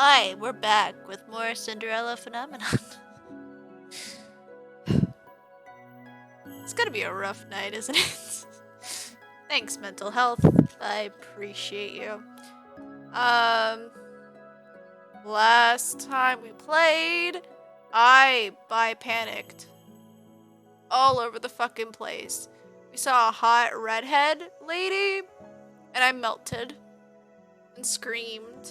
Hi, we're back with more Cinderella phenomenon. It's gonna be a rough night, isn't it? Thanks, mental health. I appreciate you. Last time we played, I panicked all over the fucking place. We saw a hot redhead lady, and I melted and screamed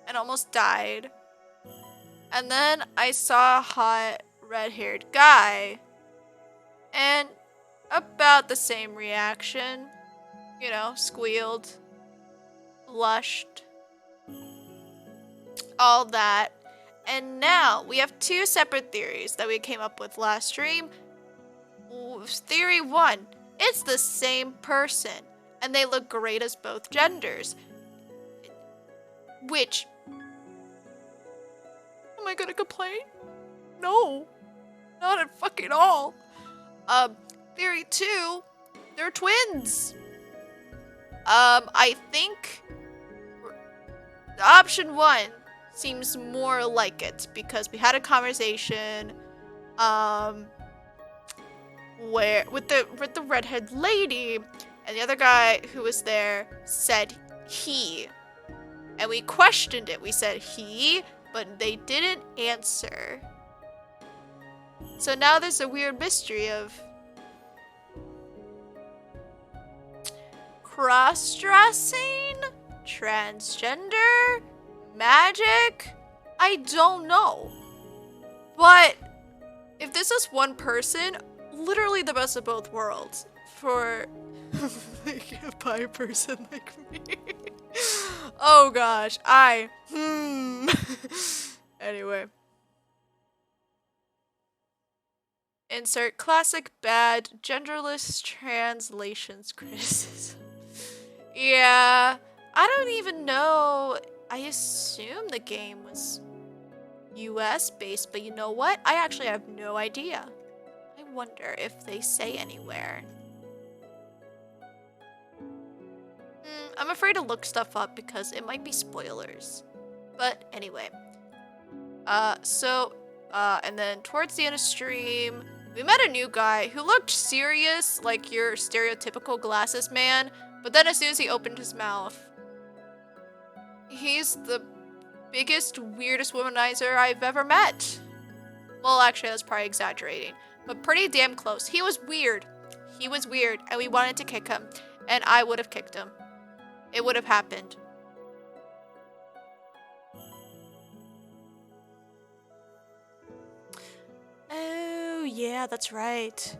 and almost died. And then I saw a hot red-haired guy, and about the same reaction. You know, squealed, blushed, all that. And now we have two separate theories that we came up with last stream. Theory 1, it's the same person, and they look great as both genders. Which, am I gonna complain? No, not at fucking all. Theory 2, they're twins. I think option 1 seems more like it because we had a conversation, where with the redhead lady, and the other guy who was there said he, and we questioned it. We said he, but they didn't answer. So now there's a weird mystery of cross-dressing, transgender, magic. I don't know. But if this is one person, literally the best of both worlds for like a bi person like me. Oh gosh, Anyway. Insert classic bad genderless translations criticism. Yeah, I don't even know. I assume the game was US based, but you know what? I actually have no idea. I wonder if they say anywhere. I'm afraid to look stuff up because it might be spoilers. But anyway. And then towards the end of stream, we met a new guy who looked serious, like your stereotypical glasses man, but then as soon as he opened his mouth, he's the biggest, weirdest womanizer I've ever met. Well, actually, that's probably exaggerating, but pretty damn close. He was weird. He was weird, and we wanted to kick him, and I would have kicked him. It would have happened. Oh, yeah, that's right.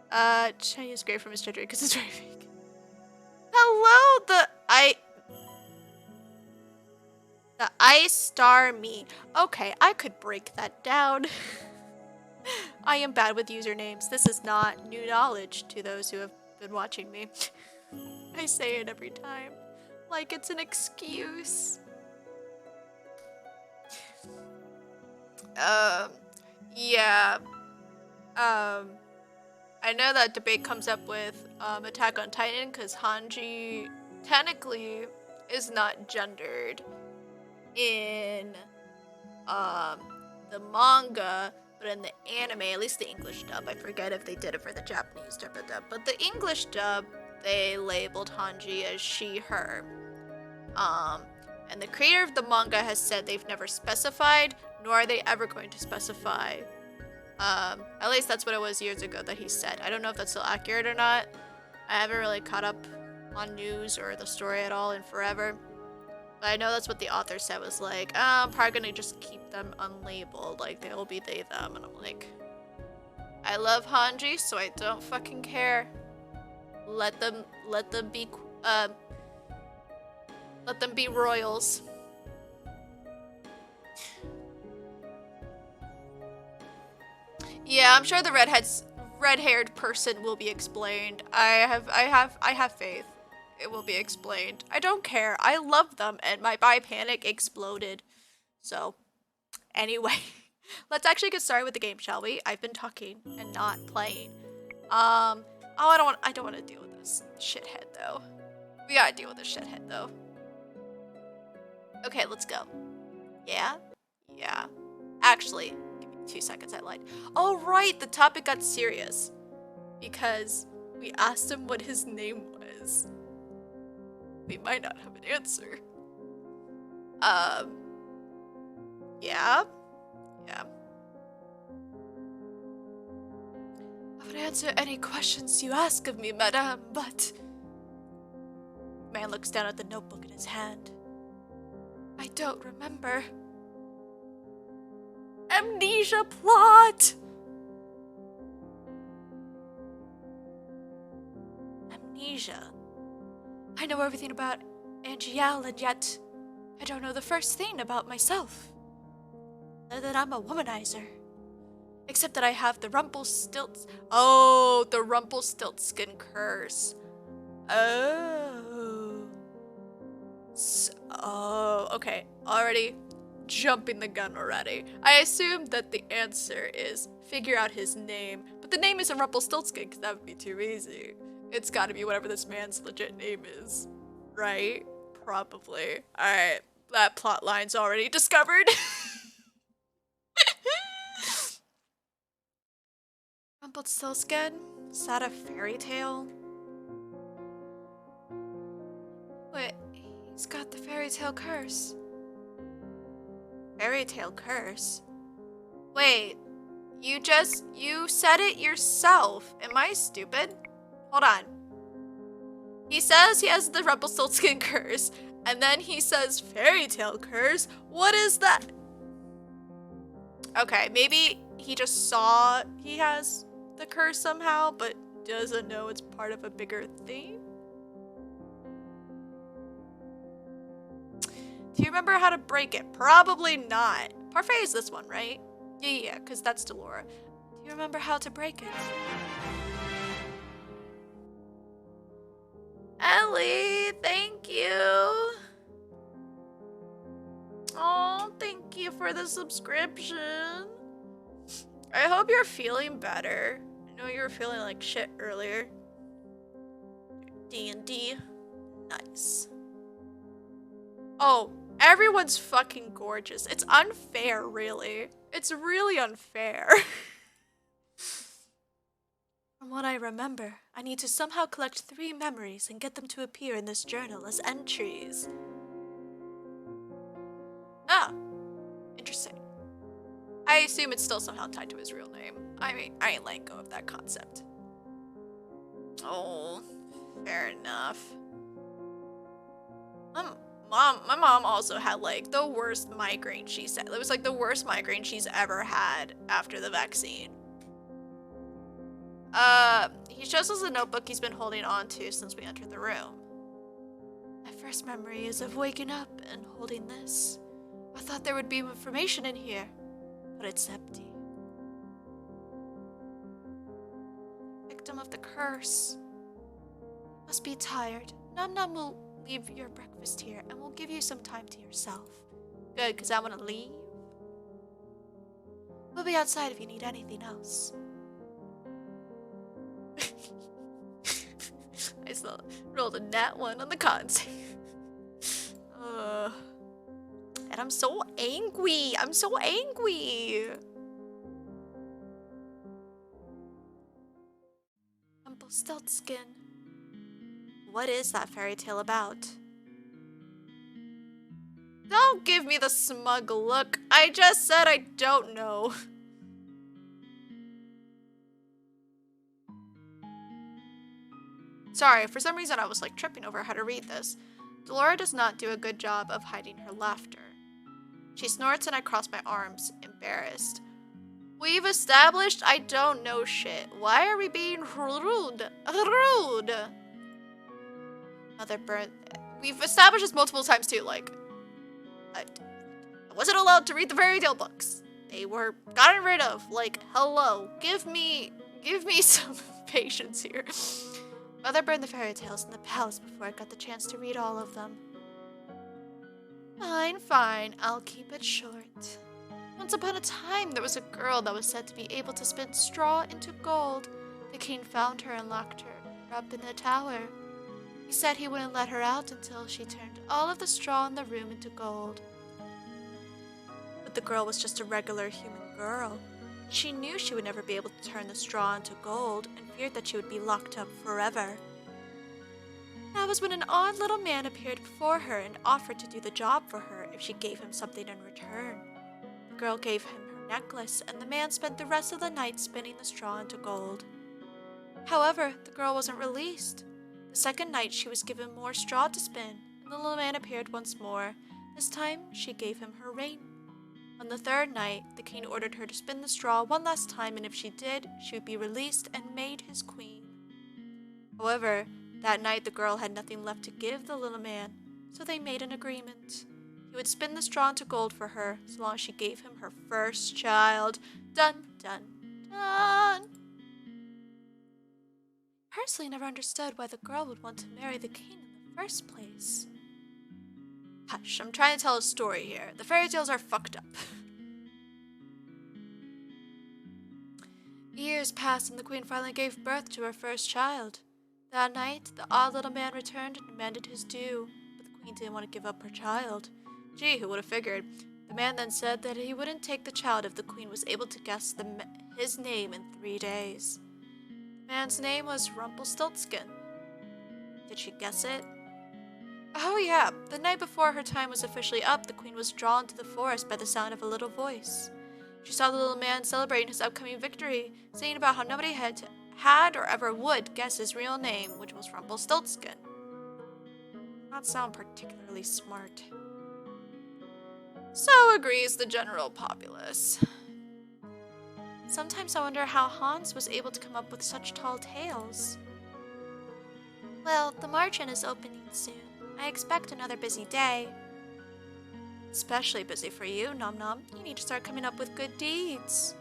Chinese is great from his gender because it's very fake. Hello, the I star me. Okay, I could break that down. I am bad with usernames. This is not new knowledge to those who have been watching me. I say it every time, like it's an excuse. Yeah. I know that debate comes up with Attack on Titan because Hanji technically is not gendered in the manga, but in the anime, at least the English dub, I forget if they did it for the Japanese dub, but the English dub, they labeled Hanji as she, her. And the creator of the manga has said they've never specified, nor are they ever going to specify. At least that's what it was years ago that he said. I don't know if that's still accurate or not. I haven't really caught up on news or the story at all in forever. But I know that's what the author said, was like, I'm probably gonna just keep them unlabeled, like they'll be they, them, and I'm like, I love Hanji, so I don't fucking care. Let them be royals. Yeah, I'm sure the red-haired person will be explained. I have faith. It will be explained. I don't care. I love them, and my bi panic exploded. So, anyway, let's actually get started with the game, shall we? I've been talking and not playing. Oh, I don't want to deal with this shithead though. We gotta deal with this shithead though. Okay, let's go. Yeah? Yeah. Actually, give me 2 seconds, I lied. Oh, right, the topic got serious. Because we asked him what his name was. We might not have an answer. Yeah? Yeah. I would answer any questions you ask of me, madame, but... The man looks down at the notebook in his hand. I don't remember. Amnesia plot! Amnesia. I know everything about Angel, and yet I don't know the first thing about myself. Other than I'm a womanizer. Except that I have the Oh, the Rumpelstiltskin curse. Oh. Oh, okay. Already jumping the gun already. I assume that the answer is figure out his name, but the name isn't Rumpelstiltskin because that would be too easy. It's gotta be whatever this man's legit name is. Right? Probably. Alright, that plot line's already discovered. Rumpelstiltskin? Is that a fairy tale? Wait, he's got the fairy tale curse. Fairy tale curse? Wait, you said it yourself. Am I stupid? Hold on. He says he has the Rumpelstiltskin curse, and then he says fairy tale curse. What is that? Okay, maybe he just saw he has the curse somehow, but doesn't know it's part of a bigger theme. Do you remember how to break it? Probably not. Parfait is this one, right? Yeah, because that's Delora. Do you remember how to break it? Ellie, thank you. Oh, thank you for the subscription. I hope you're feeling better. I know you were feeling like shit earlier. D&D. Nice. Oh, everyone's fucking gorgeous. It's unfair, really. It's really unfair. From what I remember, I need to somehow collect 3 memories and get them to appear in this journal as entries. Ah, interesting. I assume it's still somehow tied to his real name. I mean, I ain't letting go of that concept. Oh, fair enough. My mom also had like the worst migraine, she said. It was like the worst migraine she's ever had after the vaccine. He shows us a notebook he's been holding on to since we entered the room. My first memory is of waking up and holding this. I thought there would be information in here, but it's empty. Victim of the curse. Must be tired. Nom-Nom will leave your breakfast here and we'll give you some time to yourself. Good, because I want to leave. We'll be outside if you need anything else. I still rolled a nat 1 on the con save. And I'm so angry. I'm so angry. Rumpelstiltskin. What is that fairy tale about? Don't give me the smug look. I just said I don't know. Sorry, for some reason I was like tripping over how to read this. Delora does not do a good job of hiding her laughter. She snorts and I cross my arms, embarrassed. We've established I don't know shit. Why are we being rude? Rude! Mother burnt. We've established this multiple times too, like, I wasn't allowed to read the fairy tale books. They were gotten rid of. Like, hello. Give me some patience here. Mother burned the fairy tales in the palace before I got the chance to read all of them. Fine, fine. I'll keep it short. Once upon a time, there was a girl that was said to be able to spin straw into gold. The king found her and locked her up in the tower. He said he wouldn't let her out until she turned all of the straw in the room into gold. But the girl was just a regular human girl. She knew she would never be able to turn the straw into gold and feared that she would be locked up forever. That was when an odd little man appeared before her and offered to do the job for her if she gave him something in return. The girl gave him her necklace, and the man spent the rest of the night spinning the straw into gold. However, the girl wasn't released. The second night, she was given more straw to spin, and the little man appeared once more. This time, she gave him her ring. On the third night, the king ordered her to spin the straw one last time, and if she did, she would be released and made his queen. However, that night the girl had nothing left to give the little man, so they made an agreement. He would spin the straw into gold for her, so long as she gave him her first child. Dun, dun, dun! Personally never understood why the girl would want to marry the king in the first place. Hush, I'm trying to tell a story here. The fairy tales are fucked up. Years passed and the queen finally gave birth to her first child. That night, the odd little man returned and demanded his due, but the queen didn't want to give up her child. Gee, who would have figured? The man then said that he wouldn't take the child if the queen was able to guess his name in 3 days. The man's name was Rumpelstiltskin. Did she guess it? Oh yeah, the night before her time was officially up, the queen was drawn to the forest by the sound of a little voice. She saw the little man celebrating his upcoming victory, saying about how nobody had or ever would guess his real name, which was Rumpelstiltskin. Not sound particularly smart. So agrees the general populace. Sometimes I wonder how Hans was able to come up with such tall tales. Well, the margin is opening soon. I expect another busy day. Especially busy for you, Nom-Nom. You need to start coming up with good deeds.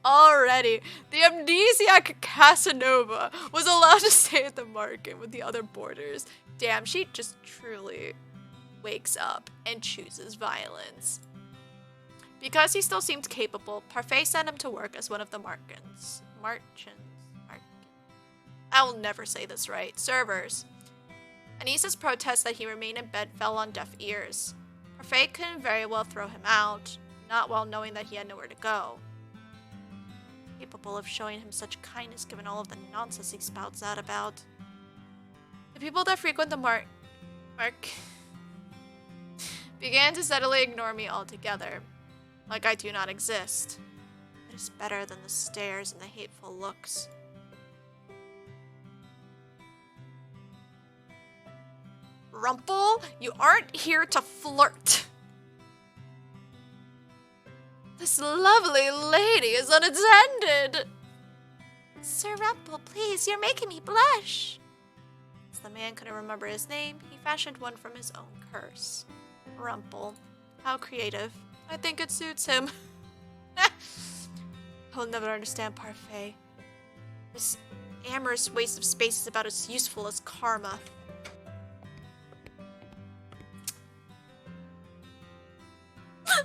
Already, the amnesiac Casanova was allowed to stay at the market with the other boarders. Damn, she just truly wakes up and chooses violence. Because he still seemed capable, Parfait sent him to work as one of the merchants. I will never say this right. Servers. Anissa's protest that he remain in bed fell on deaf ears. Parfait couldn't very well throw him out, not well knowing that he had nowhere to go. Capable of showing him such kindness given all of the nonsense he spouts out about. The people that frequent the mark began to steadily ignore me altogether, like I do not exist. It is better than the stares and the hateful looks. Rumple, you aren't here to flirt. This lovely lady is unattended. Sir Rumple, please, you're making me blush. As the man couldn't remember his name, he fashioned one from his own curse. Rumple. How creative. I think it suits him. I'll never understand Parfait. This amorous waste of space is about as useful as karma.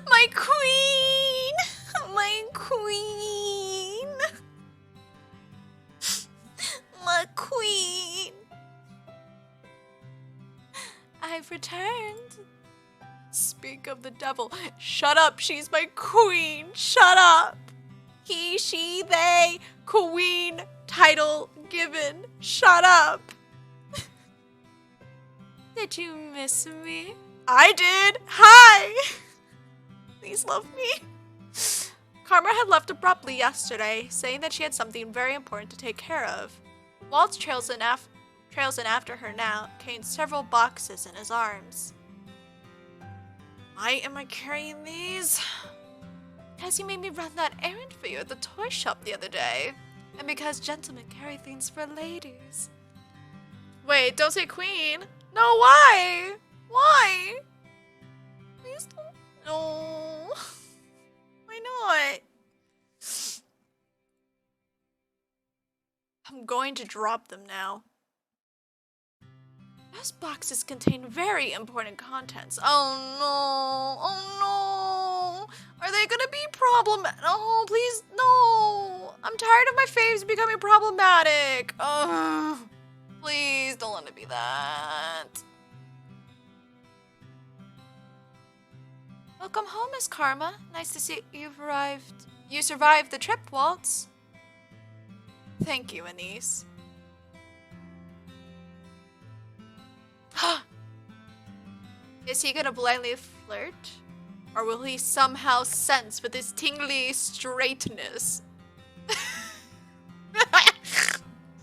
My queen! My queen! My queen! I've returned. Speak of the devil. Shut up, she's my queen. Shut up. He, she, they, queen, title given. Shut up. Did you miss me? I did. Hi. Please love me. Karma had left abruptly yesterday, saying that she had something very important to take care of. Walt trails in after her now, carrying several boxes in his arms. Why am I carrying these? Because you made me run that errand for you at the toy shop the other day. And because gentlemen carry things for ladies. Wait, don't say queen. No, why? Why? Please don't. No. Why not? I'm going to drop them now. Those boxes contain very important contents. Oh no. Oh Are they gonna be Oh, please, no. I'm tired of my faves becoming problematic. Oh, please don't let it be that. Welcome home, Miss Karma. Nice to see you've arrived. You survived the trip, Waltz. Thank you, Anise. Is he gonna blindly flirt? Or will he somehow sense with his tingly straightness?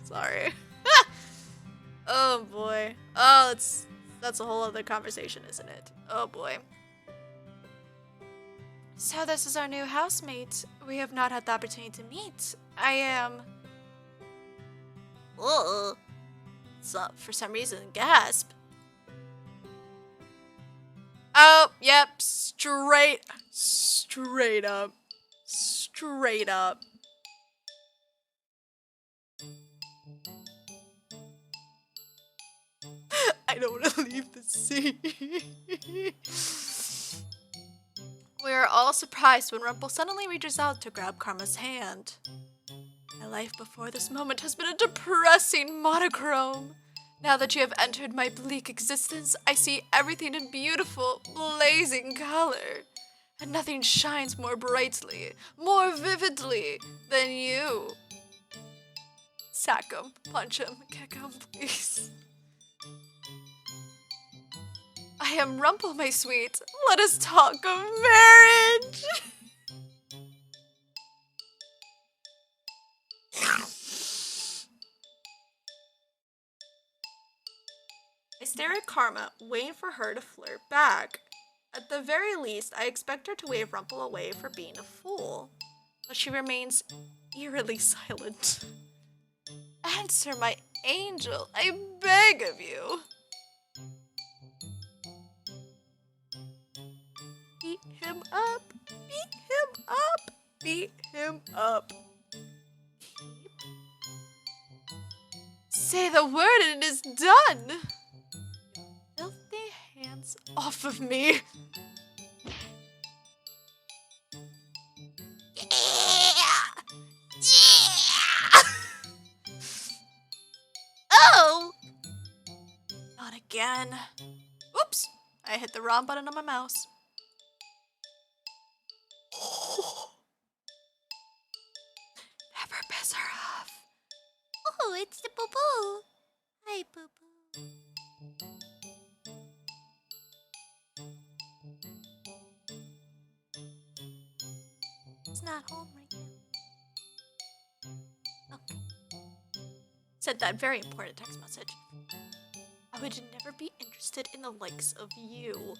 Sorry. Oh boy. Oh, that's a whole other conversation, isn't it? Oh boy. So this is our new housemate. We have not had the opportunity to meet. I am... Whoa. So, for some reason, gasp. Oh, yep, straight up. Straight up. I don't want to leave the scene. We are all surprised when Rumple suddenly reaches out to grab Karma's hand. My life before this moment has been a depressing monochrome. Now that you have entered my bleak existence, I see everything in beautiful, blazing color. And nothing shines more brightly, more vividly than you. Sack him, punch him, kick him, please. I am Rumple, my sweet. Let us talk of marriage. I stare at Karma, waiting for her to flirt back. At the very least, I expect her to wave Rumple away for being a fool. But she remains eerily silent. Answer, my angel, I beg of you. Beat him up, beat him up, beat him up. Say the word and it is done. Filthy hands off of me. Oh! Not again. Oops, I hit the wrong button on my mouse. Never piss her off. Oh, it's the boo-boo. Hi, boo-boo. It's not home right now. Okay. Sent that very important text message. I would never be interested in the likes of you.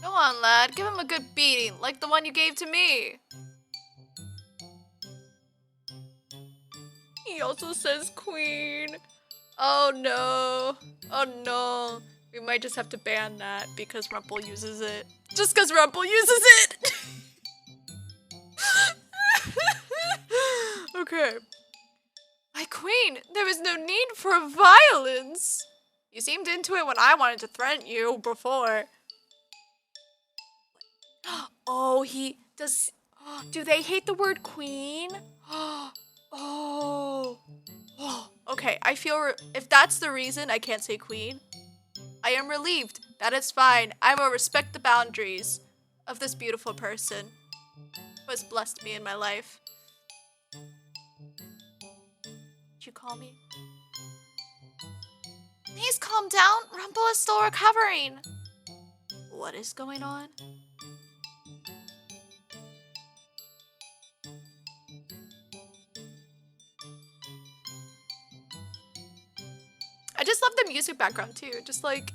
Go on, lad. Give him a good beating, like the one you gave to me. He also says queen. Oh no. Oh no. We might just have to ban that because Rumple uses it. Just because Rumple uses it! Okay. My queen, there was no need for violence. You seemed into it when I wanted to threaten you before. Oh, he does. Do they hate the word queen? Oh. Okay, I feel if that's the reason I can't say queen, I am relieved. That is fine. I will respect the boundaries of this beautiful person who has blessed me in my life. Did you call me? Please calm down. Rumple is still recovering. What is going on? I just love the music background too. Just like,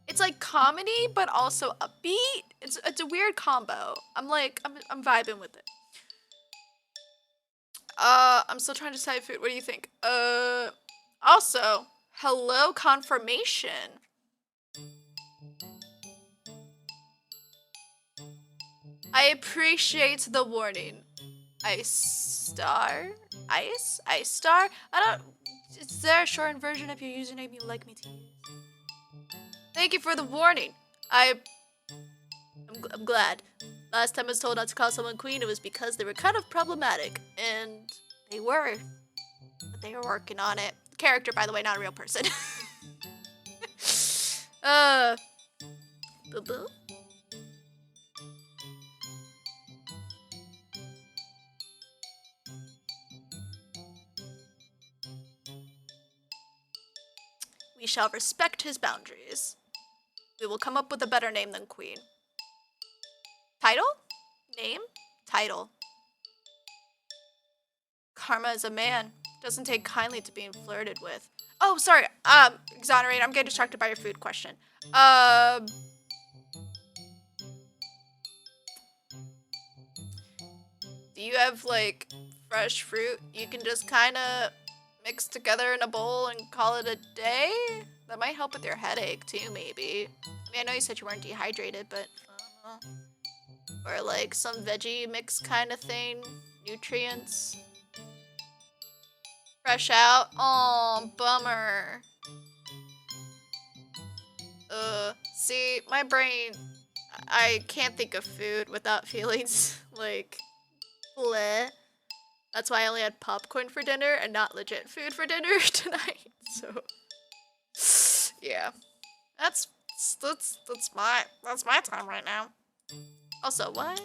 it's like comedy, but also upbeat. It's a weird combo. I'm vibing with it. I'm still trying to decide food. What do you think? Also, hello confirmation. I appreciate the warning. Ice star? Ice? Ice star? Is there a shortened version of your username you'd like me to use? Thank you for the warning. I'm glad. Last time I was told not to call someone queen, it was because they were kind of problematic. And they were. But they were working on it. Character, by the way, not a real person. Boo-boo? We shall respect his boundaries. We will come up with a better name than queen. Title? Name? Title. Karma is a man. Doesn't take kindly to being flirted with. Oh, sorry. Exonerate. I'm getting distracted by your food question. Do you have, like, fresh fruit you can just kind of mix together in a bowl and call it a day? That might help with your headache, too, maybe. I mean, I know you said you weren't dehydrated, but I don't know. Or, like, some veggie mix kind of thing. Nutrients. Fresh out. Oh, bummer. See, my brain, I can't think of food without feelings like bleh. That's why I only had popcorn for dinner and not legit food for dinner tonight. So, yeah, that's my time right now. Also, what?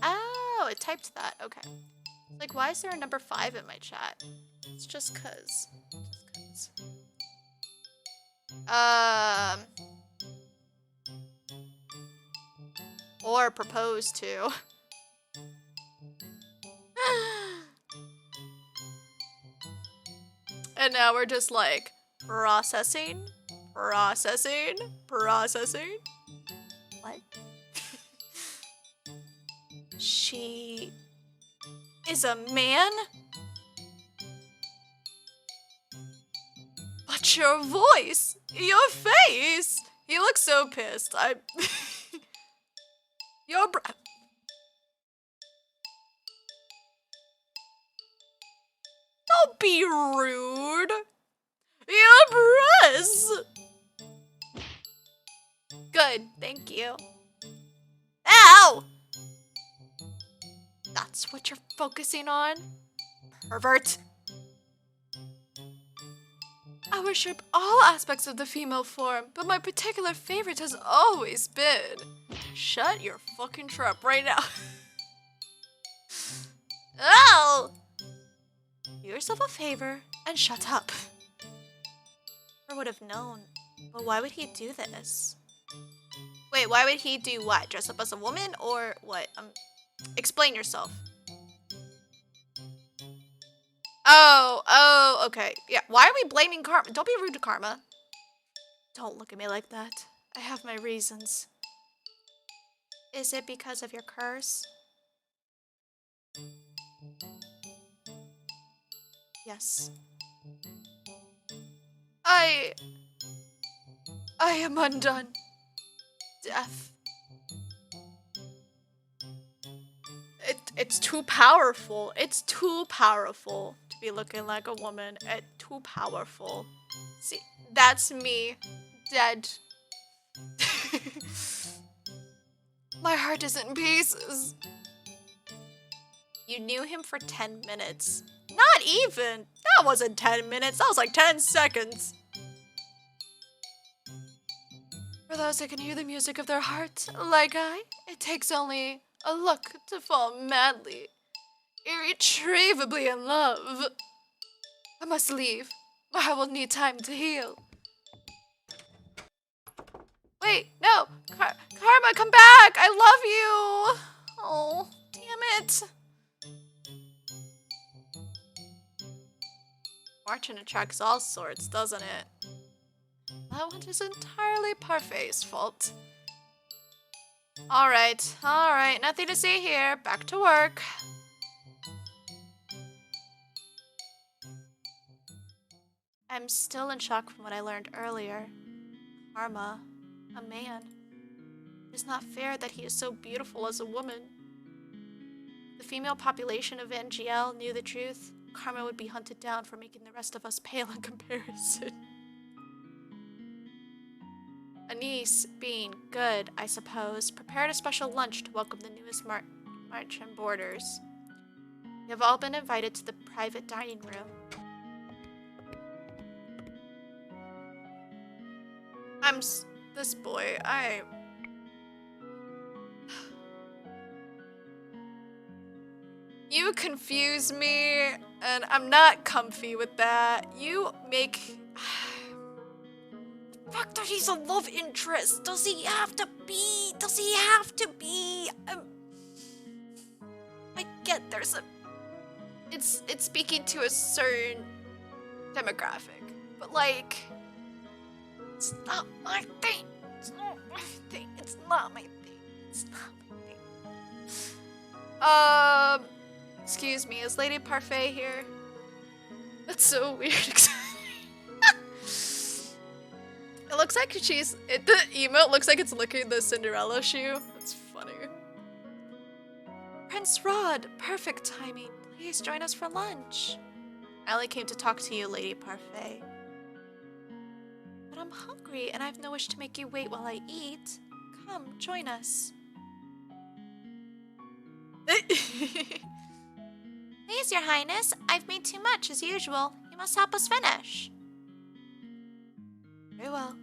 Oh, it typed that. Okay. Like, why is there a number 5 in my chat? It's just cause. Or propose to. And now we're just like processing. What? She is a man? But your voice, your face. He looks so pissed. Your Don't be rude. Your breasts. Good, thank you. Ow! That's what you're focusing on? Pervert. I worship all aspects of the female form, but my particular favorite has always been... Shut your fucking trap right now. Oh! Do yourself a favor and shut up. I would have known, but why would he do this? Wait, why would he do what? Dress up as a woman or what? Explain yourself. Oh, okay. Yeah, why are we blaming Karma? Don't be rude to Karma. Don't look at me like that. I have my reasons. Is it because of your curse? Yes. I am undone. Death. It's too powerful. It's too powerful to be looking like a woman. It's too powerful. See, that's me. Dead. My heart is in pieces. You knew him for 10 minutes. Not even. That wasn't 10 minutes. That was like 10 seconds. For those that can hear the music of their heart, like it takes only a look to fall madly, irretrievably in love. I must leave, but I will need time to heal. Wait, no! Karma, come back! I love you! Oh, damn it. Fortune attracts all sorts, doesn't it? That one is entirely Parfait's fault. Alright, nothing to see here. Back to work. I'm still in shock from what I learned earlier. Karma, a man. It is not fair that he is so beautiful as a woman. If the female population of NGL knew the truth, Karma would be hunted down for making the rest of us pale in comparison. A niece, being good, I suppose, prepared a special lunch to welcome the newest marchand boarders. You have all been invited to the private dining room. This boy, You confuse me, and I'm not comfy with that. You make... The fact that he's a love interest, does he have to be? Does he have to be? I get there's a... It's speaking to a certain demographic, but like... It's not my thing. It's not my thing. It's not my thing. It's not my thing. Excuse me, is Lady Parfait here? That's so weird. It looks like the emote looks like it's licking the Cinderella shoe. That's funny. Prince Rod, perfect timing. Please join us for lunch. I only came to talk to you, Lady Parfait. But I'm hungry and I have no wish to make you wait while I eat. Come, join us. Please, Your Highness, I've made too much as usual. You must help us finish. Very well.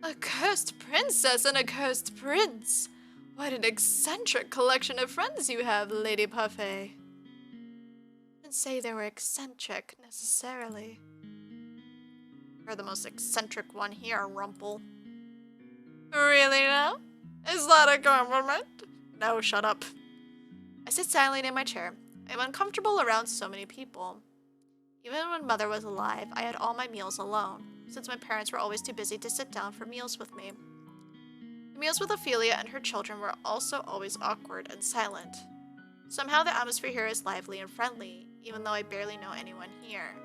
A cursed princess and a cursed prince. What an eccentric collection of friends you have, Lady Parfait. I didn't say they were eccentric, necessarily. You're the most eccentric one here, Rumple. Really now? Is that a compliment? No, shut up. I sit silently in my chair. I'm uncomfortable around so many people. Even when Mother was alive, I had all my meals alone, since my parents were always too busy to sit down for meals with me. The meals with Ophelia and her children were also always awkward and silent. Somehow the atmosphere here is lively and friendly, even though I barely know anyone here.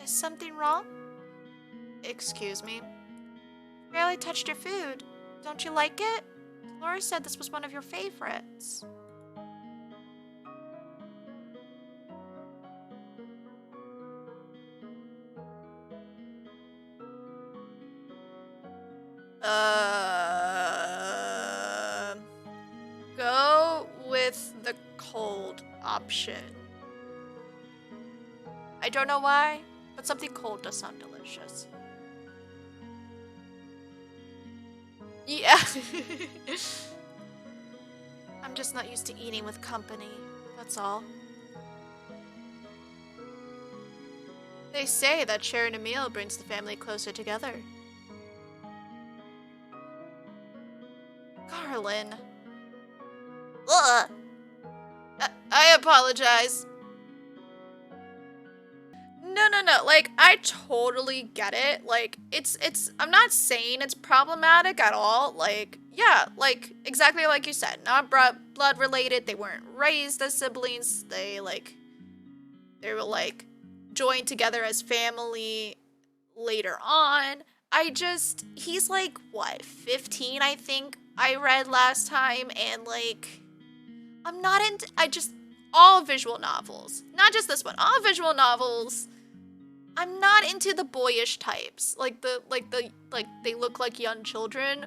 Is something wrong? Excuse me. Barely touched your food. Don't you like it? Laura said this was one of your favorites. Go with the cold option. I don't know why, but something cold does sound delicious. Yeah. I'm just not used to eating with company, that's all. They say that sharing a meal brings the family closer together. Garland. Ugh. I apologize. No, like, I totally get it. Like, I'm not saying it's problematic at all. Like, yeah, like, exactly like you said, not blood related. They weren't raised as siblings. They were, like, joined together as family later on. He's, like, what, 15, I think I read last time, and, like, I'm not into, all visual novels, not just this one, all visual novels, I'm not into the boyish types, like they look like young children.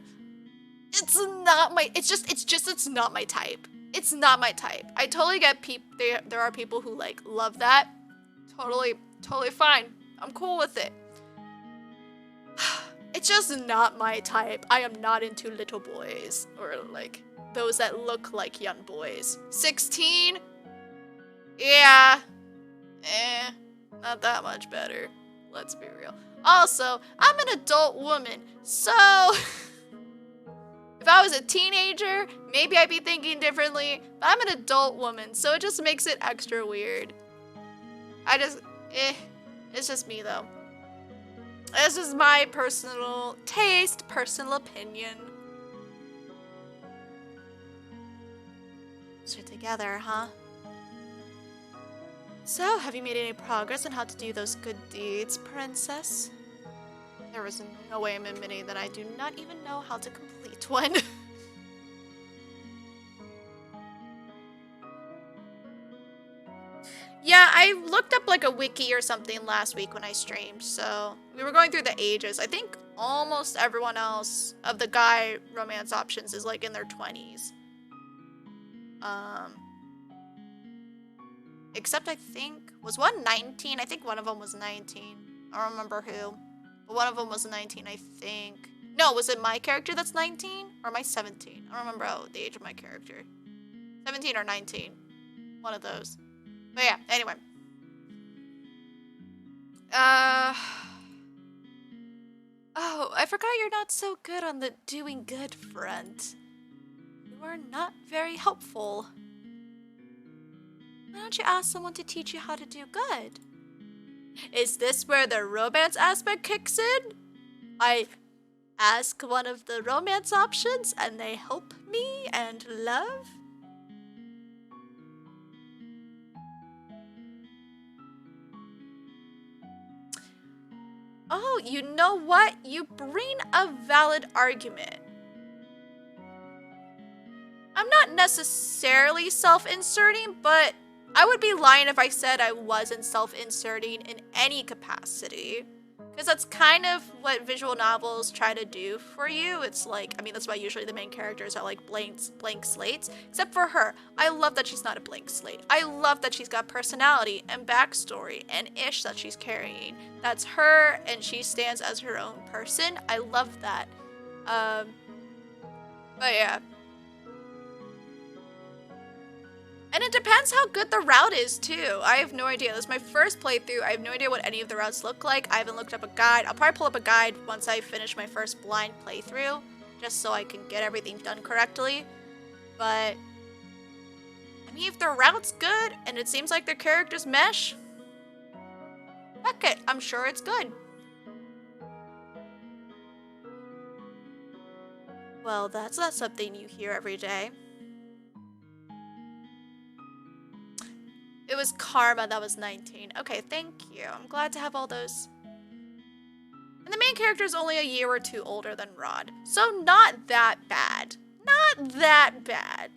It's not my, it's not my type. It's not my type. I totally get there are people who, like, love that. Totally fine. I'm cool with it. It's just not my type. I am not into little boys, or, like, those that look like young boys. 16? Yeah. Not that much better. Let's be real. Also, I'm an adult woman, so... If I was a teenager, maybe I'd be thinking differently, but I'm an adult woman, so it just makes it extra weird. It's just me, though. This is my personal taste, personal opinion. So we're together, huh? So, have you made any progress on how to do those good deeds, princess? There was no way I'm admitting that I do not even know how to complete one. Yeah, I looked up like a wiki or something last week when I streamed, so we were going through the ages. I think almost everyone else of the guy romance options is like in their 20s. Except I think, was one 19? I think one of them was 19. I don't remember who. But one of them was 19, I think. No, was it my character that's 19? Or am I 17? I don't remember the age of my character. 17 or 19. One of those. But yeah, anyway. Oh, I forgot you're not so good on the doing good front. You are not very helpful. Why don't you ask someone to teach you how to do good? Is this where the romance aspect kicks in? I ask one of the romance options and they help me and love? Oh, you know what? You bring a valid argument. I'm not necessarily self-inserting, but I would be lying if I said I wasn't self-inserting in any capacity. Because that's kind of what visual novels try to do for you. It's like, I mean, that's why usually the main characters are like blank slates. Except for her. I love that she's not a blank slate. I love that she's got personality and backstory and ish that she's carrying. That's her and she stands as her own person. I love that. But yeah. And it depends how good the route is, too. I have no idea. This is my first playthrough. I have no idea what any of the routes look like. I haven't looked up a guide. I'll probably pull up a guide once I finish my first blind playthrough, just so I can get everything done correctly. But, I mean, if the route's good, and it seems like their characters mesh, heck it, I'm sure it's good. Well, that's not something you hear every day. It was Karma that was 19. Okay, thank you. I'm glad to have all those. And the main character is only a year or two older than Rod. So not that bad. Not that bad.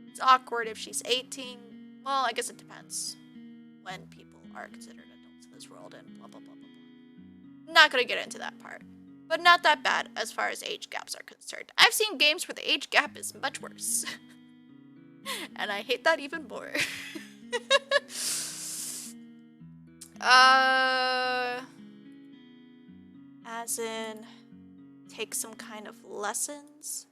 It's awkward if she's 18. Well, I guess it depends when people are considered adults in this world and blah, blah, blah, blah, blah. Not gonna get into that part. But not that bad as far as age gaps are concerned. I've seen games where the age gap is much worse. And I hate that even more. As in, take some kind of lessons?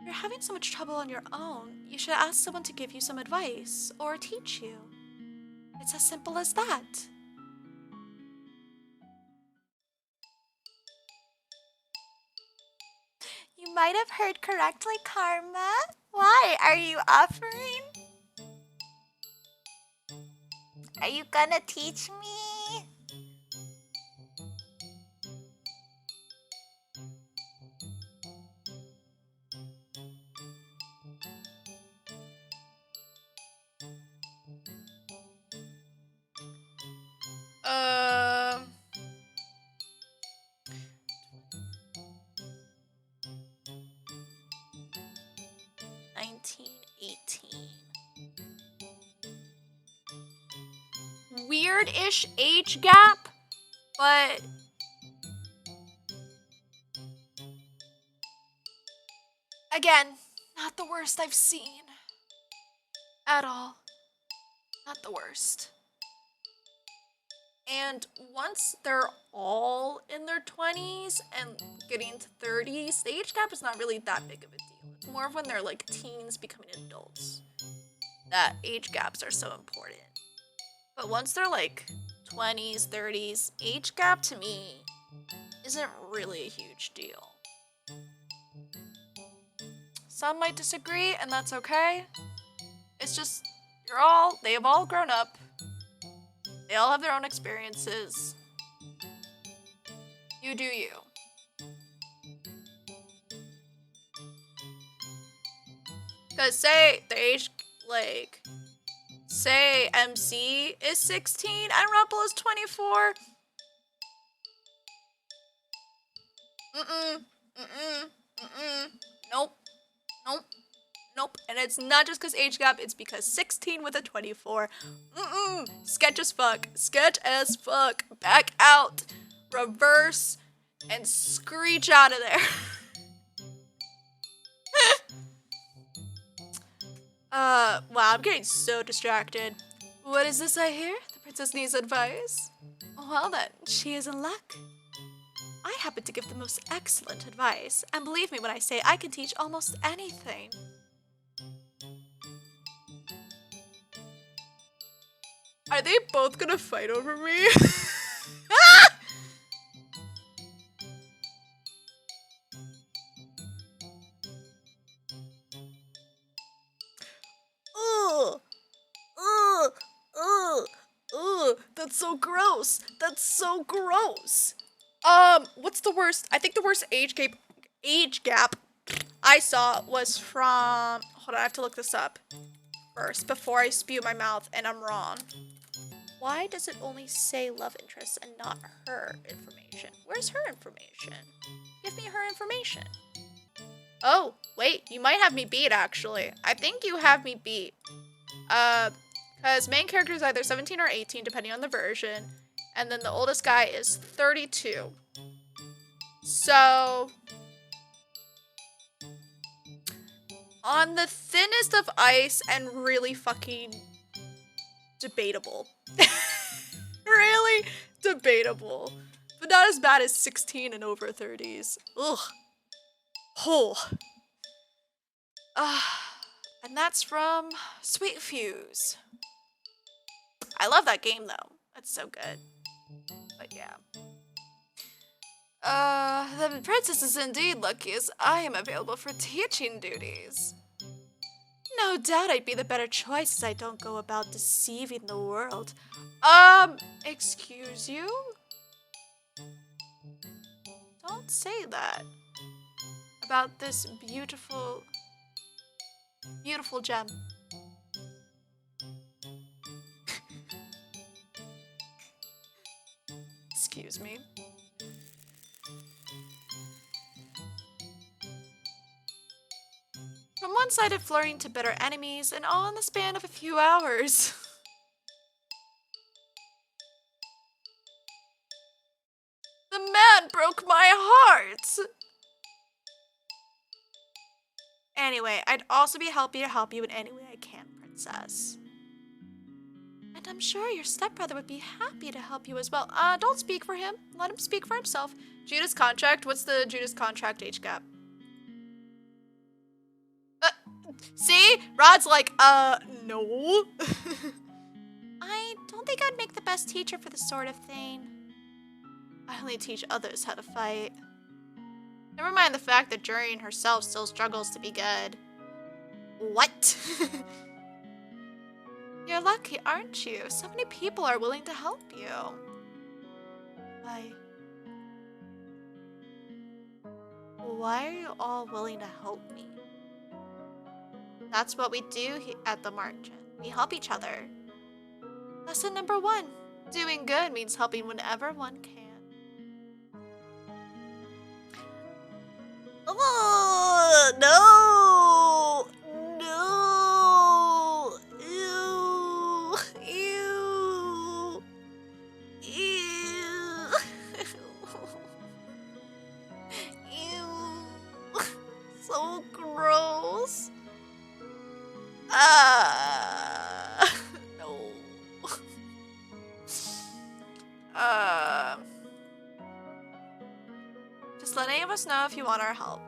You're having so much trouble on your own. You should ask someone to give you some advice or teach you. It's as simple as that. You might have heard correctly, Karma. Why? Are you offering? Are you gonna teach me? Um... 1918. Weird-ish age gap, but again, not the worst I've seen. At all. Not the worst. And once they're all in their 20s and getting to 30s, the age gap is not really that big of a deal. It's more of when they're like teens becoming adults that age gaps are so important. But once they're like 20s, 30s, age gap to me isn't really a huge deal. Some might disagree, and that's okay. It's just, they have all grown up. They all have their own experiences. You do you. Because say the age, like, say MC is 16 and Rumple is 24. Nope. Nope. And it's not just because age gap, it's because 16 with a 24. Sketch as fuck. Sketch as fuck. Back out. Reverse. And screech out of there. Wow, I'm getting so distracted. What is this I hear? The princess needs advice? Well then, she is in luck. I happen to give the most excellent advice, and believe me when I say I can teach almost anything. Are they both gonna fight over me? Ugh. Ugh. Ugh. Ugh. That's so gross. That's so gross. What's the worst? I think the worst age gap I saw was from, hold on, I have to look this up first before I spew my mouth and I'm wrong. Why does it only say love interest and not her information? Where's her information? Give me her information. Oh, wait, you might have me beat actually. I think you have me beat. Because main character is either 17 or 18 depending on the version. And then the oldest guy is 32. So, on the thinnest of ice and really fucking debatable. Really debatable. But not as bad as 16 and over 30s. Ugh. Oh. And that's from Sweet Fuse. I love that game though. It's so good. But yeah. The princess is indeed lucky as I am available for teaching duties. No doubt I'd be the better choice as I don't go about deceiving the world. Excuse you? Don't say that. About this beautiful, beautiful gem. Excuse me. From one-sided flirting to bitter enemies, and all in the span of a few hours. The man broke my heart! Anyway, I'd also be happy to help you in any way I can, princess. And I'm sure your stepbrother would be happy to help you as well. Don't speak for him. Let him speak for himself. Judas contract? What's the Judas contract age gap? See? Rod's like, no. I don't think I'd make the best teacher for this sort of thing. I only teach others how to fight. Never mind the fact that Jurian herself still struggles to be good. What? You're lucky, aren't you? So many people are willing to help you. Why are you all willing to help me? That's what we do at the margin. We help each other. Lesson number 1. Doing good means helping whenever one can. Oh, no! No! Ew! Ew! Ew! Ew! So gross! No. Just let any of us know if you want our help.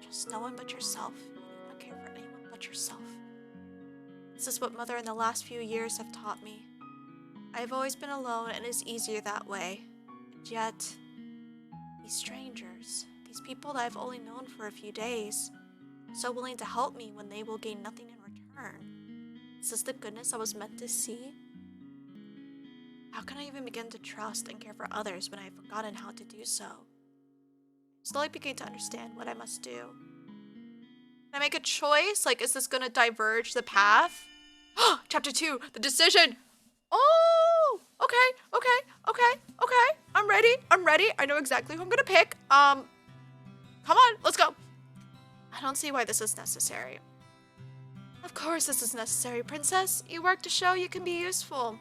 Just no one but yourself. You do not care for anyone but yourself. This is what Mother in the last few years have taught me. I've always been alone and it's easier that way. And yet, these strangers, these people that I've only known for a few days, so willing to help me when they will gain nothing in return. Is this the goodness I was meant to see? How can I even begin to trust and care for others when I have forgotten how to do so? I'm slowly beginning to understand what I must do. Can I make a choice? Like, is this gonna diverge the path? Chapter 2, the decision! Oh! Okay. I'm ready. I know exactly who I'm gonna pick. Come on, let's go. I don't see why this is necessary. Of course this is necessary, Princess. You work to show you can be useful.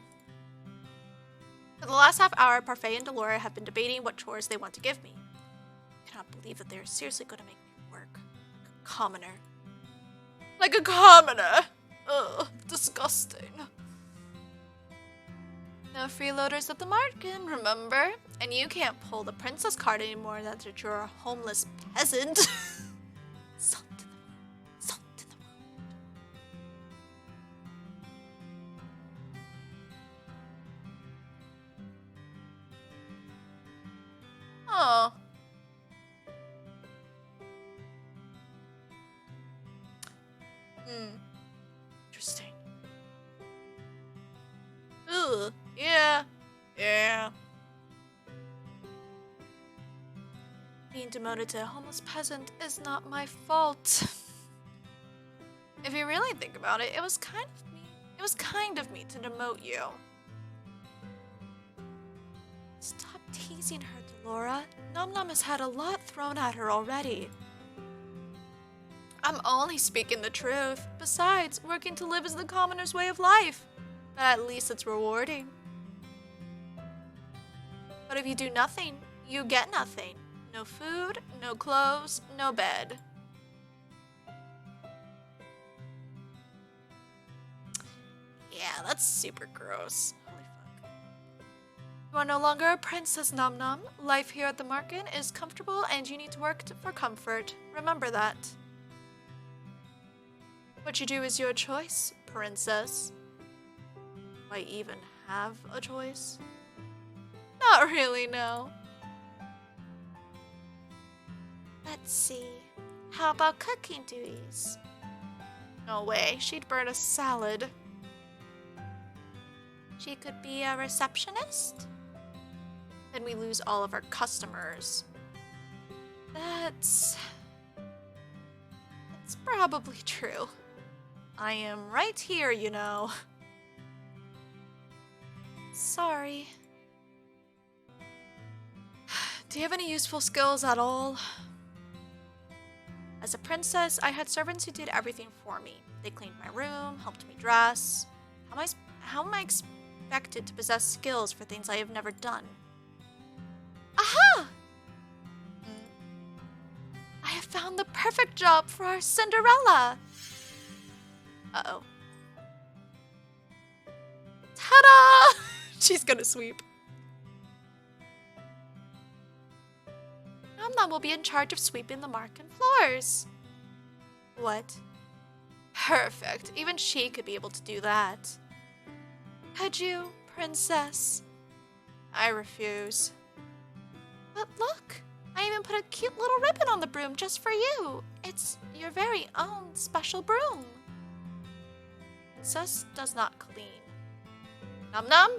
For the last half hour, Parfait and Delora have been debating what chores they want to give me. I cannot believe that they are seriously going to make me work. Like a commoner. Like a commoner! Ugh, disgusting. No freeloaders at the market, remember? And you can't pull the princess card anymore now that you're a homeless peasant. Salt in the wound. Salt in the wound. Oh. Interesting. Ugh. Yeah. Yeah. Being demoted to a homeless peasant is not my fault. If you really think about it, it was kind of me. It was kind of me to demote you. Stop teasing her, Delora. Nom-Nom has had a lot thrown at her already. I'm only speaking the truth. Besides, working to live is the commoner's way of life. But at least it's rewarding. But if you do nothing, you get nothing. No food, no clothes, no bed. Yeah, that's super gross. Holy fuck. You are no longer a princess, Nom-Nom. Life here at the market is comfortable and you need to work for comfort. Remember that. What you do is your choice, princess. Do I even have a choice? Not really, no. Let's see. How about cooking duties? No way, she'd burn a salad. She could be a receptionist? Then we lose all of our customers. That's probably true. I am right here, you know. Sorry. Do you have any useful skills at all? As a princess, I had servants who did everything for me. They cleaned my room, helped me dress. How am I expected to possess skills for things I have never done? Aha! I have found the perfect job for our Cinderella. Uh-oh. Ta-da! She's gonna sweep. Nom-Nom will be in charge of sweeping the market floors. What? Perfect. Even she could be able to do that. Could you, princess? I refuse. But look, I even put a cute little ribbon on the broom just for you. It's your very own special broom. Princess does not clean. Nom-Nom,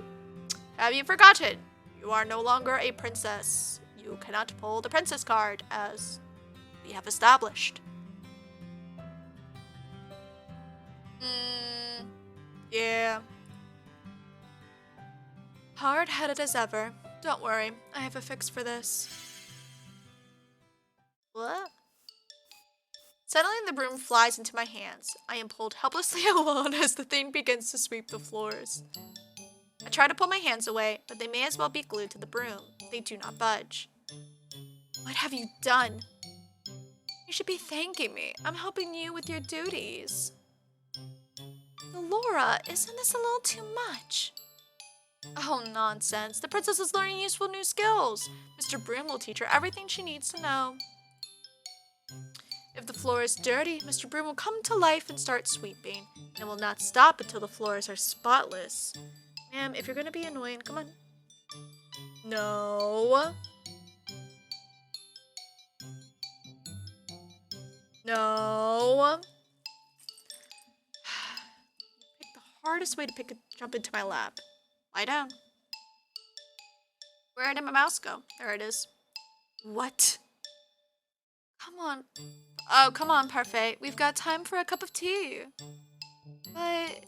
have you forgotten? You are no longer a princess. You cannot pull the princess card, as we have established. Yeah. Hard-headed as ever. Don't worry, I have a fix for this. What? Suddenly the broom flies into my hands. I am pulled helplessly along as the thing begins to sweep the floors. I try to pull my hands away, but they may as well be glued to the broom. They do not budge. What have you done? You should be thanking me. I'm helping you with your duties. Delora, isn't this a little too much? Oh, nonsense. The princess is learning useful new skills. Mr. Broom will teach her everything she needs to know. If the floor is dirty, Mr. Broom will come to life and start sweeping, and will not stop until the floors are spotless. Ma'am, if you're gonna be annoying, come on. No. No. Pick the hardest way to jump into my lap. Lie down. Where did my mouse go? There it is. What? Come on. Oh, come on, Parfait. We've got time for a cup of tea. But...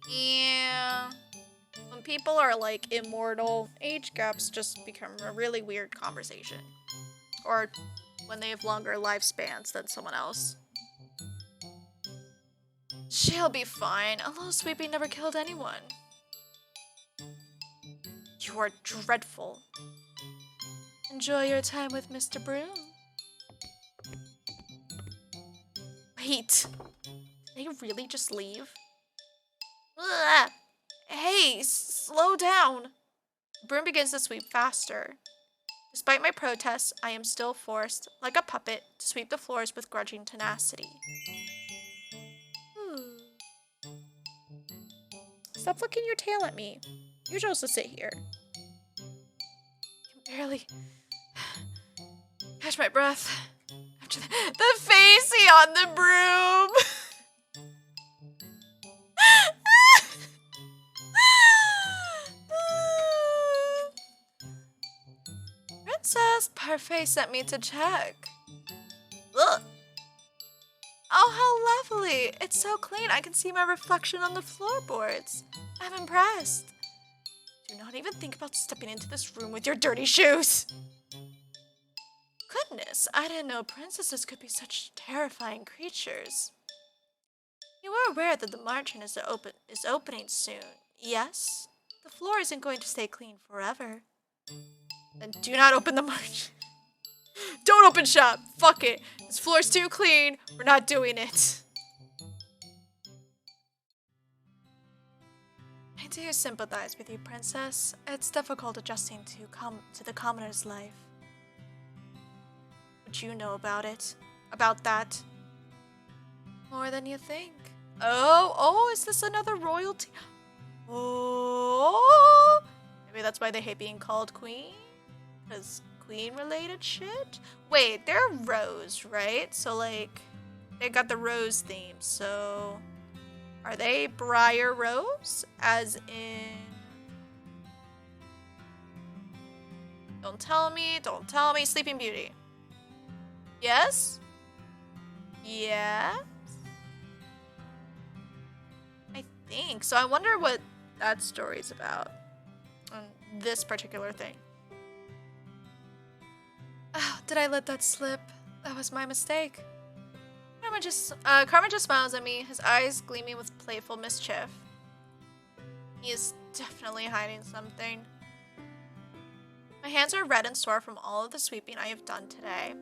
yeah. when people are like immortal, age gaps just become a really weird conversation. Or when they have longer lifespans than someone else. She'll be fine. A little Sweepy never killed anyone. You are dreadful. Enjoy your time with Mr. Broom. Wait. Did they really just leave? Ugh. Hey, slow down. The broom begins to sweep faster. Despite my protests, I am still forced, like a puppet, to sweep the floors with grudging tenacity. Stop flicking your tail at me. You're supposed to sit here. I can barely catch my breath after the facey on the broom. Princess, Parfait sent me to check. Ugh. Oh, how lovely. It's so clean. I can see my reflection on the floorboards. I'm impressed. Do not even think about stepping into this room with your dirty shoes. Goodness, I didn't know princesses could be such terrifying creatures. You are aware that the margin is opening soon, yes? The floor isn't going to stay clean forever. Then do not open the margin. Don't open shop. Fuck it. This floor's too clean. We're not doing it. I do sympathize with you, Princess. It's difficult adjusting to the commoner's life. What you know about it? About that? More than you think. Oh, is this another royalty? Oh, maybe that's why they hate being called queen? Because queen-related shit? Wait, they're Rose, right? So, like, they got the Rose theme, so... Are they Briar Rose? As in... Don't tell me, Sleeping Beauty. Yes? Yes? I think. So I wonder what that story's about. On this particular thing. Oh, did I let that slip? That was my mistake. Carmen just smiles at me, his eyes gleaming with playful mischief. He is definitely hiding something. My hands are red and sore from all of the sweeping I have done today.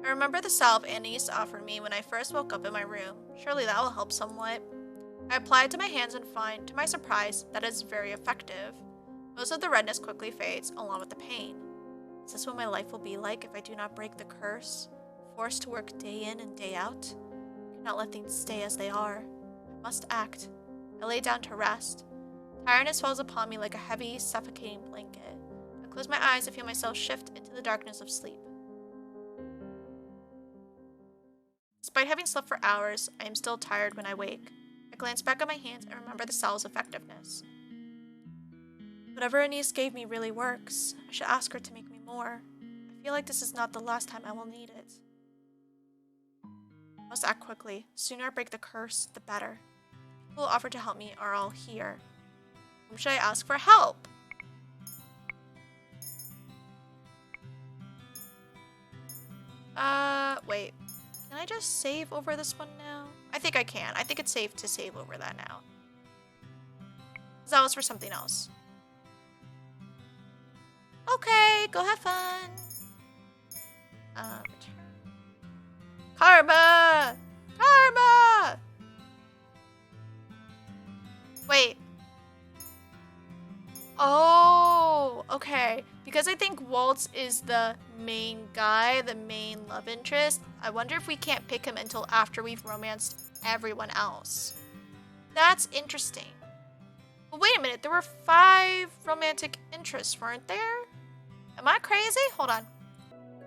I remember the salve Anise offered me when I first woke up in my room. Surely that will help somewhat. I apply it to my hands and find, to my surprise, that it is very effective. Most of the redness quickly fades, along with the pain. Is this what my life will be like if I do not break the curse? Forced to work day in and day out? I cannot let things stay as they are. I must act. I lay down to rest. Tiredness falls upon me like a heavy, suffocating blanket. I close my eyes and feel myself shift into the darkness of sleep. Despite having slept for hours, I am still tired when I wake. I glance back at my hands and remember the salve's effectiveness. Whatever Anise gave me really works. I should ask her to make me more. I feel like this is not the last time I will need it. I must act quickly. The sooner I break the curse, the better. People who offer to help me are all here. Whom should I ask for help? Wait. Can I just save over this one now? I think I can. I think it's safe to save over that now. Because that was for something else. Okay, go have fun. Return. Karma! Karma! Wait. Oh, okay. Because I think Waltz is the main guy, the main love interest, I wonder if we can't pick him until after we've romanced everyone else. That's interesting. Well, wait a minute. There were 5 romantic interests, weren't there? Am I crazy? Hold on.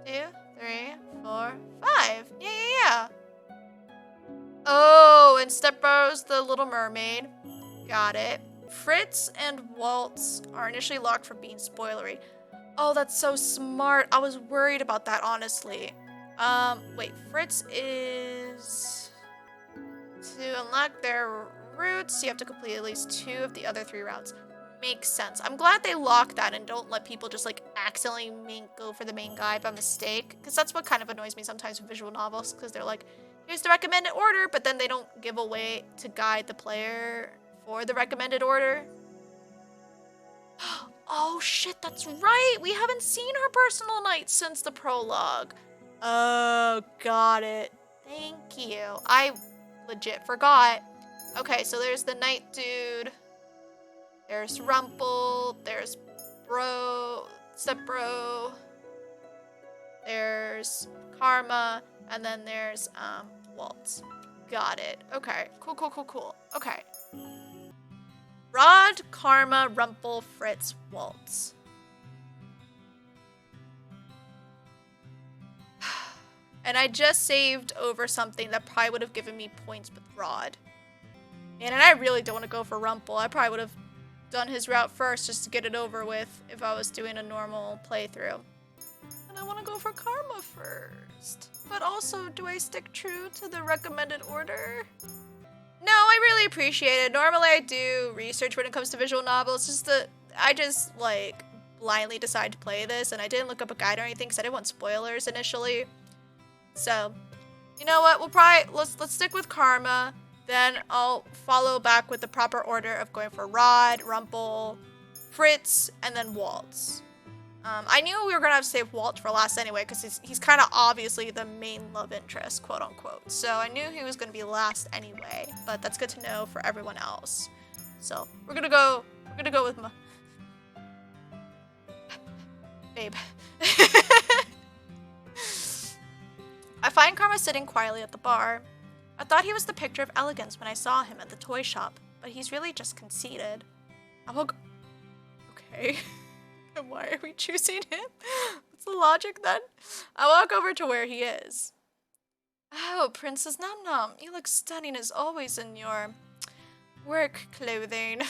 2, 3, 4, 5. Yeah. Oh, and Stepbro's the Little Mermaid. Got it. Fritz and Waltz are initially locked for being spoilery. Oh, that's so smart. I was worried about that, honestly. Wait, Fritz is... To unlock their routes, you have to complete at least 2 of the other 3 routes. Makes sense. I'm glad they lock that and don't let people just like accidentally go for the main guy by mistake. Because that's what kind of annoys me sometimes with visual novels. Because they're like, here's the recommended order, but then they don't give a way to guide the player for the recommended order. Oh shit, that's right. We haven't seen her personal night since the prologue. Oh, got it. Thank you. I legit forgot. Okay, so there's the night dude. There's Rumple, there's Step Bro, there's Karma, and then there's, Waltz. Got it. Okay, cool. Okay. Rod, Karma, Rumple, Fritz, Waltz. And I just saved over something that probably would have given me points with Rod. And I really don't want to go for Rumple. I probably would have done his route first just to get it over with if I was doing a normal playthrough. And I want to go for Karma first. But also, do I stick true to the recommended order? No, I really appreciate it. Normally I do research when it comes to visual novels. Just that I just like blindly decide to play this and I didn't look up a guide or anything because I didn't want spoilers initially. So, you know what? We'll probably let's stick with Karma. Then I'll follow back with the proper order of going for Rod, Rumple, Fritz, and then Waltz. I knew we were going to have to save Waltz for last anyway, because he's kind of obviously the main love interest, quote unquote. So I knew he was going to be last anyway, but that's good to know for everyone else. So we're going to go with Babe. I find Karma sitting quietly at the bar. I thought he was the picture of elegance when I saw him at the toy shop, but he's really just conceited. Okay. And why are we choosing him? What's the logic then? I walk over to where he is. Oh, Princess Nom-Nom, you look stunning as always in your work clothing.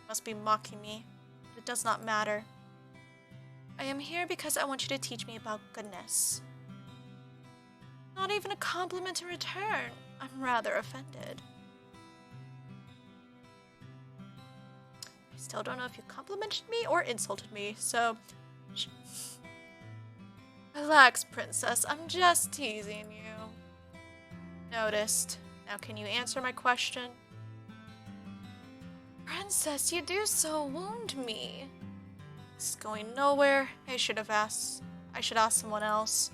Must be mocking me, but it does not matter. I am here because I want you to teach me about goodness. Not even a compliment in return. I'm rather offended. I still don't know if you complimented me or insulted me, so... Relax, princess. I'm just teasing you. Noticed. Now can you answer my question? Princess, you do so wound me. This is going nowhere. I should ask someone else.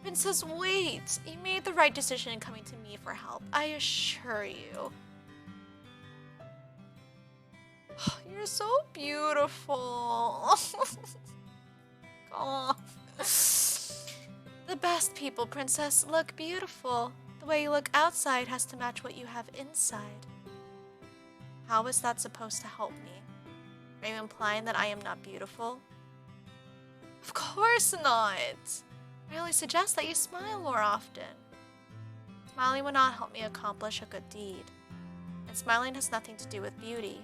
Princess, wait! You made the right decision in coming to me for help, I assure you. You're so beautiful. Aw. The best people, Princess, look beautiful. The way you look outside has to match what you have inside. How is that supposed to help me? Are you implying that I am not beautiful? Of course not! I only suggest that you smile more often. Smiling will not help me accomplish a good deed. And smiling has nothing to do with beauty.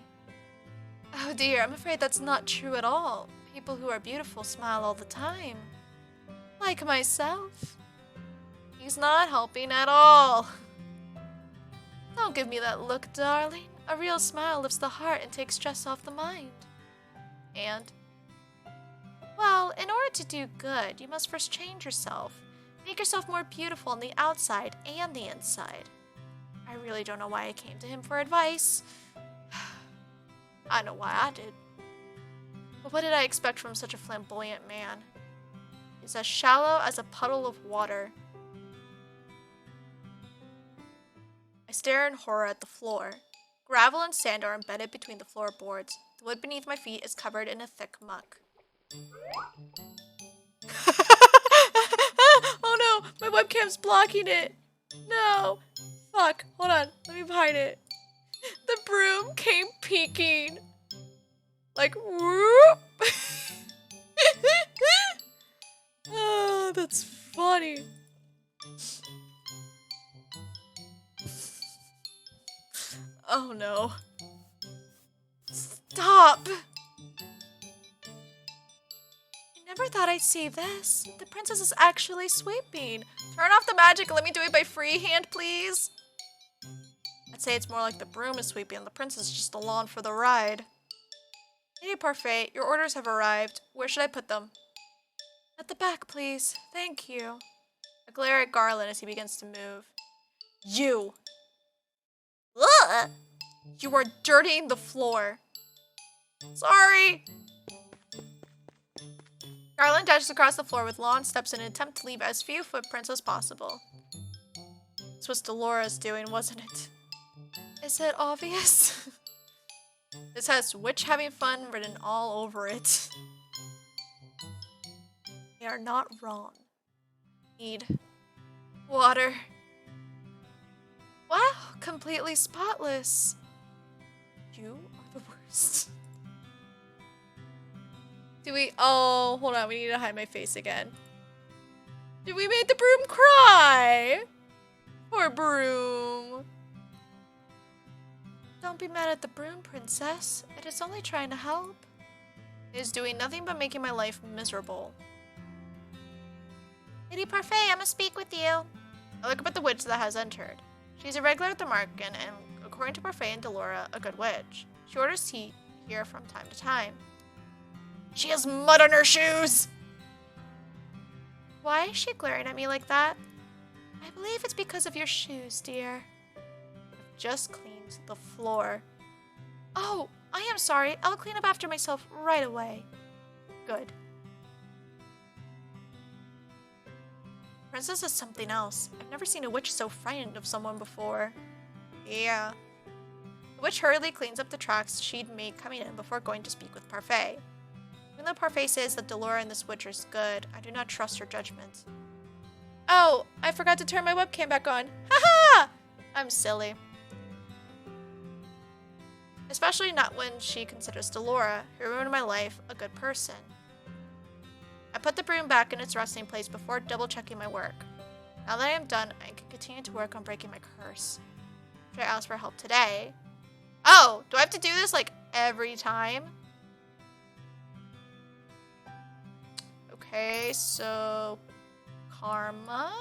Oh dear, I'm afraid that's not true at all. People who are beautiful smile all the time. Like myself. He's not helping at all. Don't give me that look, darling. A real smile lifts the heart and takes stress off the mind. And? Well, in order to do good, you must first change yourself. Make yourself more beautiful on the outside and the inside. I really don't know why I came to him for advice. I know why I did. But what did I expect from such a flamboyant man? He's as shallow as a puddle of water. I stare in horror at the floor. Gravel and sand are embedded between the floorboards. The wood beneath my feet is covered in a thick muck. Oh no, my webcam's blocking it. No. Fuck, hold on, let me hide it. The broom came peeking. Like, whoop. Oh, that's funny. Oh no. Stop! I never thought I'd see this. The princess is actually sweeping. Turn off the magic and let me do it by freehand, please. I'd say it's more like the broom is sweeping and the princess is just along for the ride. Lady Parfait, your orders have arrived. Where should I put them? At the back, please. Thank you. I glare at Garland as he begins to move. You! Ugh! You are dirtying the floor. Sorry! Garland dashes across the floor with long steps in an attempt to leave as few footprints as possible. This was Delora's doing, wasn't it? Is it obvious? This has witch having fun written all over it. They are not wrong. Need water. Wow, completely spotless. You are the worst. Oh, hold on, we need to hide my face again. Did we make the broom cry? Poor broom. Don't be mad at the broom, princess. It is only trying to help. It is doing nothing but making my life miserable. Lady Parfait, I must speak with you. I look up at the witch that has entered. She's a regular at the market and, according to Parfait and Delora, a good witch. She orders tea here from time to time. She has mud on her shoes! Why is she glaring at me like that? I believe it's because of your shoes, dear. I've just cleaned the floor. Oh, I am sorry. I'll clean up after myself right away. Good. Princess is something else. I've never seen a witch so frightened of someone before. Yeah. The witch hurriedly cleans up the tracks she'd made coming in before going to speak with Parfait. Even though Parfait says that Delora and this witch is good, I do not trust her judgment. Oh, I forgot to turn my webcam back on. Haha! I'm silly. Especially not when she considers Delora, who ruined my life, a good person. I put the broom back in its resting place before double-checking my work. Now that I am done, I can continue to work on breaking my curse. Should I ask for help today? Oh, do I have to do this, like, every time? Okay, so... Karma?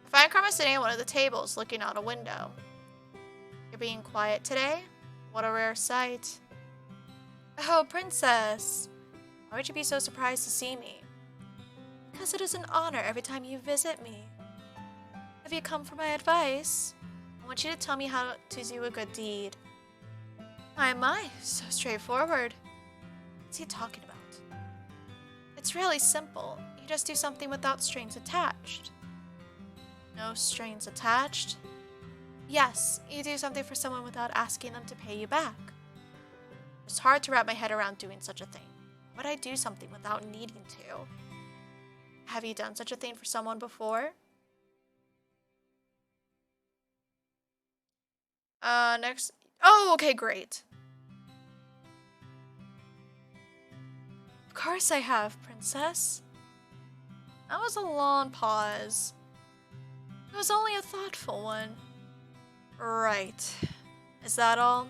I find Karma sitting at one of the tables, looking out a window. You're being quiet today? What a rare sight. Oh, princess. Why would you be so surprised to see me? Because it is an honor every time you visit me. Have you come for my advice? I want you to tell me how to do a good deed. My, so straightforward. What's he talking about? It's really simple. You just do something without strings attached. No strings attached? Yes, you do something for someone without asking them to pay you back. It's hard to wrap my head around doing such a thing. Why would I do something without needing to? Have you done such a thing for someone before? Next. Oh, okay, great. Of course I have, princess. That was a long pause. It was only a thoughtful one. Right. Is that all?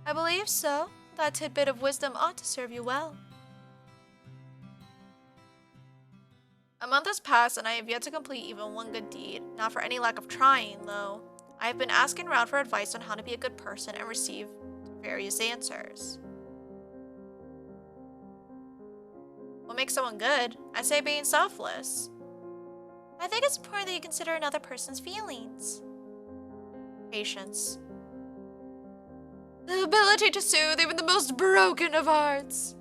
I believe so. That tidbit of wisdom ought to serve you well. A month has passed and I have yet to complete even one good deed. Not for any lack of trying, though. I have been asking around for advice on how to be a good person and receive various answers. What makes someone good? I say being selfless. I think it's important that you consider another person's feelings. Patience. The ability to soothe even the most broken of hearts.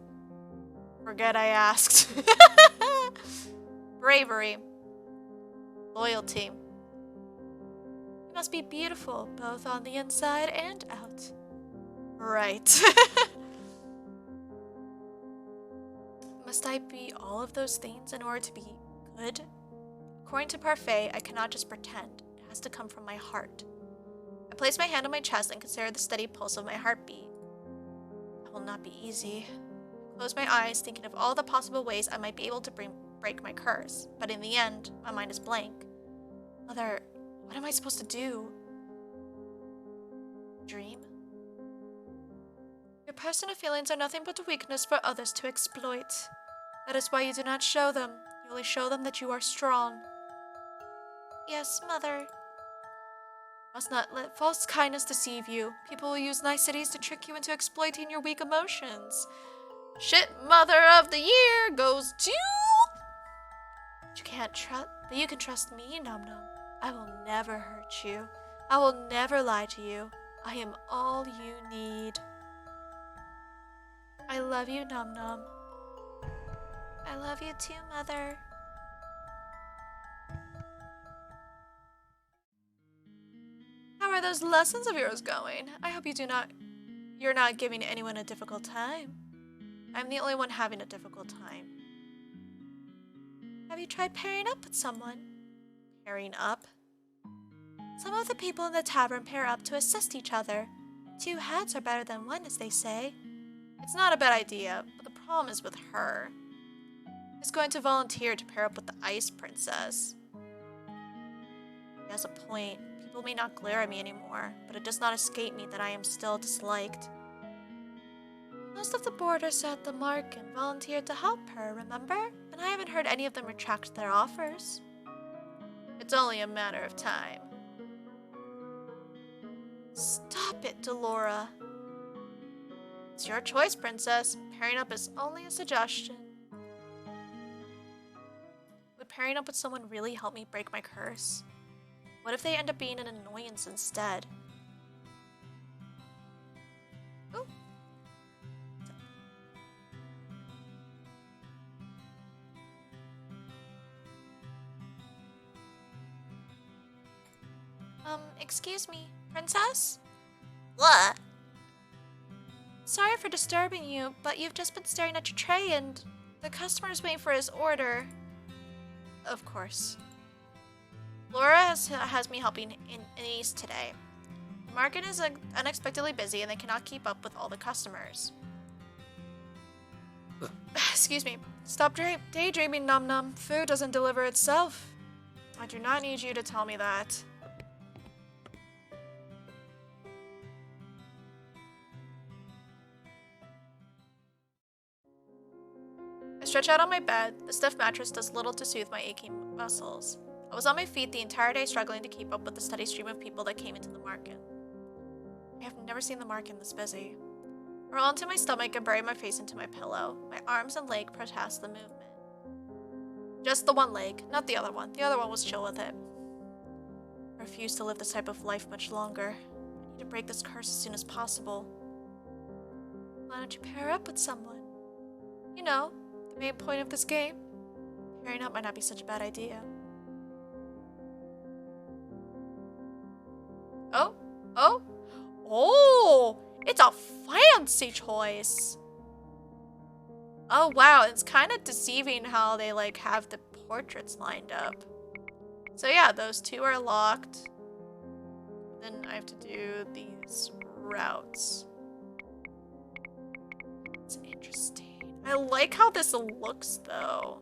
Forget I asked. Bravery. Loyalty. You must be beautiful, both on the inside and out. Right. Must I be all of those things in order to be good? According to Parfait, I cannot just pretend. It has to come from my heart. I place my hand on my chest and consider the steady pulse of my heartbeat. It will not be easy. I close my eyes, thinking of all the possible ways I might be able to break my curse, but in the end, my mind is blank. Mother, what am I supposed to do? Dream? Your personal feelings are nothing but a weakness for others to exploit. That is why you do not show them. You only show them that you are strong. Yes, Mother. Must not let false kindness deceive you. People will use niceties to trick you into exploiting your weak emotions. Shit mother of the year goes to... But you can trust me, Nom-Nom. I will never hurt you. I will never lie to you. I am all you need. I love you, Nom-Nom. I love you too, Mother. How are those lessons of yours going? I hope you're not giving anyone a difficult time. I'm the only one having a difficult time. Have you tried pairing up with someone? Pairing up? Some of the people in the tavern pair up to assist each other. 2 heads are better than 1, as they say. It's not a bad idea, but the problem is with her. She's going to volunteer to pair up with the Ice Princess. He has a point. People may not glare at me anymore, but it does not escape me that I am still disliked. Most of the boarders at the market volunteered to help her, remember? And I haven't heard any of them retract their offers. It's only a matter of time. Stop it, Delora. It's your choice, Princess. Pairing up is only a suggestion. Would pairing up with someone really help me break my curse? What if they end up being an annoyance instead? Ooh. Excuse me, Princess? What? Sorry for disturbing you, but you've just been staring at your tray and the customer's waiting for his order. Of course. Laura has me helping in East today. The market is unexpectedly busy and they cannot keep up with all the customers. Excuse me. Stop daydreaming, Nom-Nom. Food doesn't deliver itself. I do not need you to tell me that. I stretch out on my bed. The stiff mattress does little to soothe my aching muscles. I was on my feet the entire day struggling to keep up with the steady stream of people that came into the market. I have never seen the market this busy. I roll onto my stomach and bury my face into my pillow. My arms and leg protest the movement. Just the one leg, not the other one. The other one was chill with it. I refuse to live this type of life much longer. I need to break this curse as soon as possible. Why don't you pair up with someone? You know, the main point of this game. Pairing up might not be such a bad idea. Oh, it's a fancy choice. Oh wow, it's kind of deceiving how they like have the portraits lined up. So yeah, those 2 are locked. Then I have to do these routes. It's interesting. I like how this looks though.